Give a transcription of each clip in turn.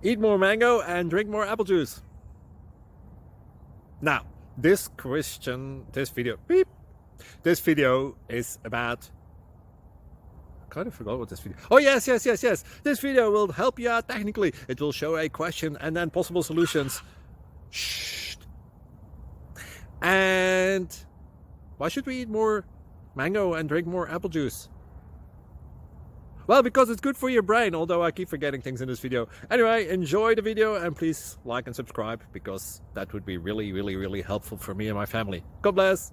Eat more mango and drink more apple juice. Now, this video is about, I kind of forgot what this video. Oh, yes. This video will help you out technically. It will show a question and then possible solutions. Shh. And why should we eat more mango and drink more apple juice? Well, because it's good for your brain, although I keep forgetting things in this video. Anyway, enjoy the video and please like and subscribe, because that would be really helpful for me and my family. God bless.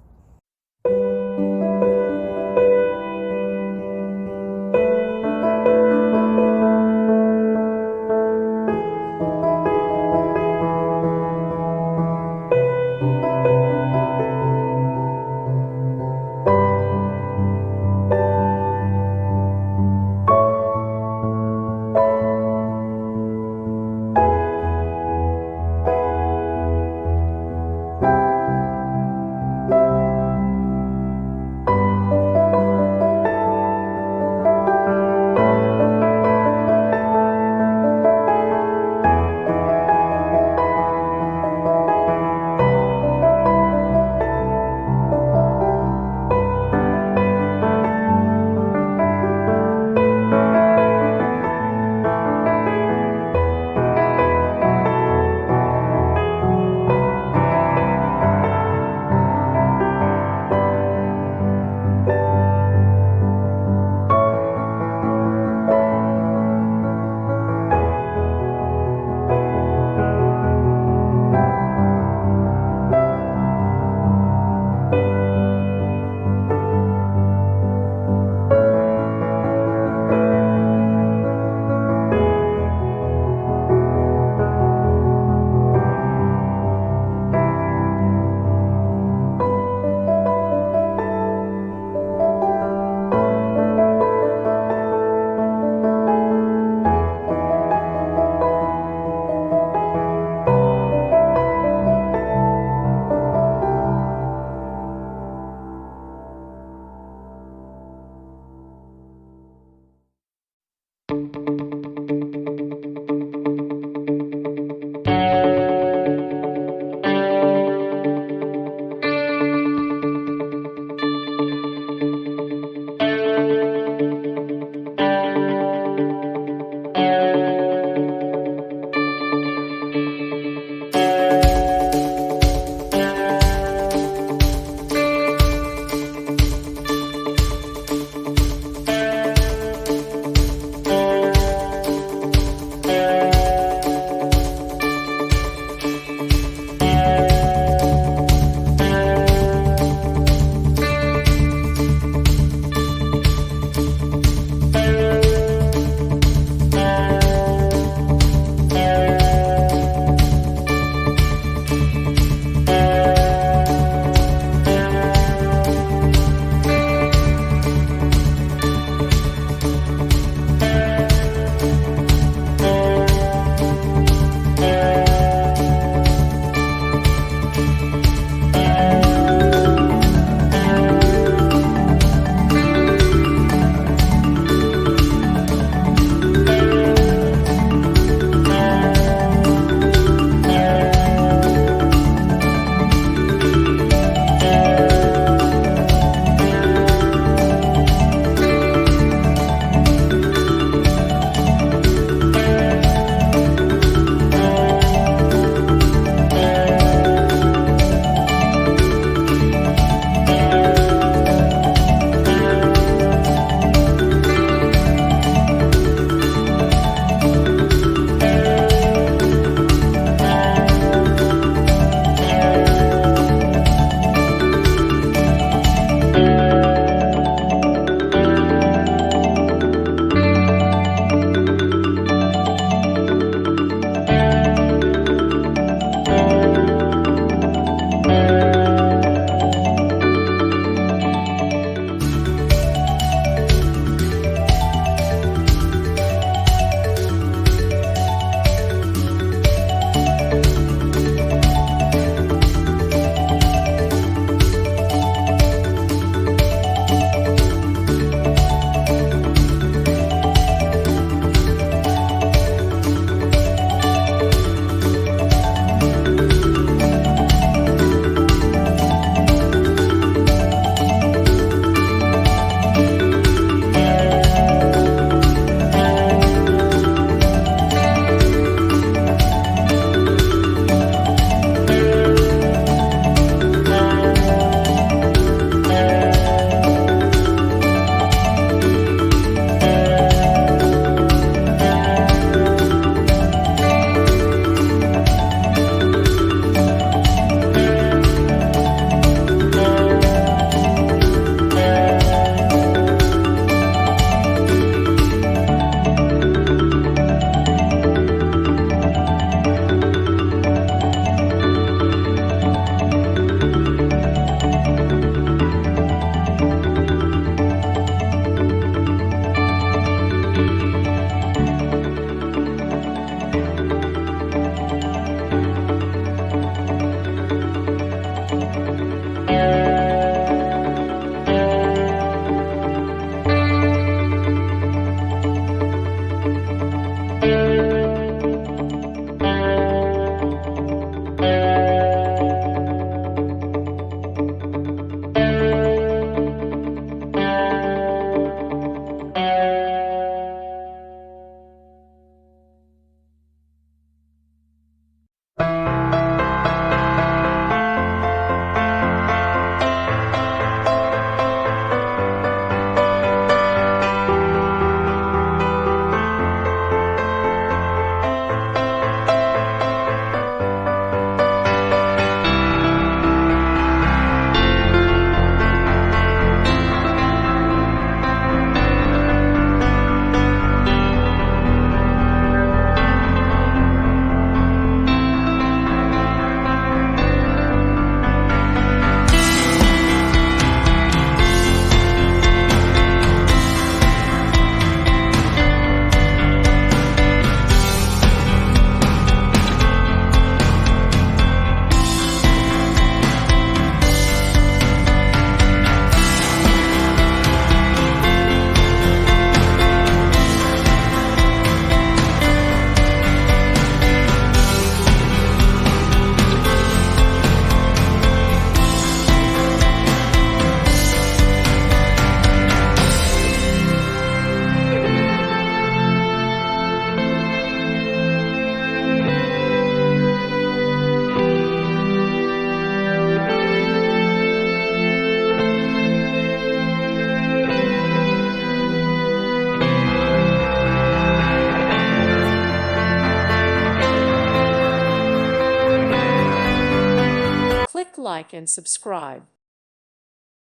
like and subscribe.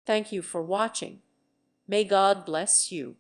Thank you for watching. May God bless you.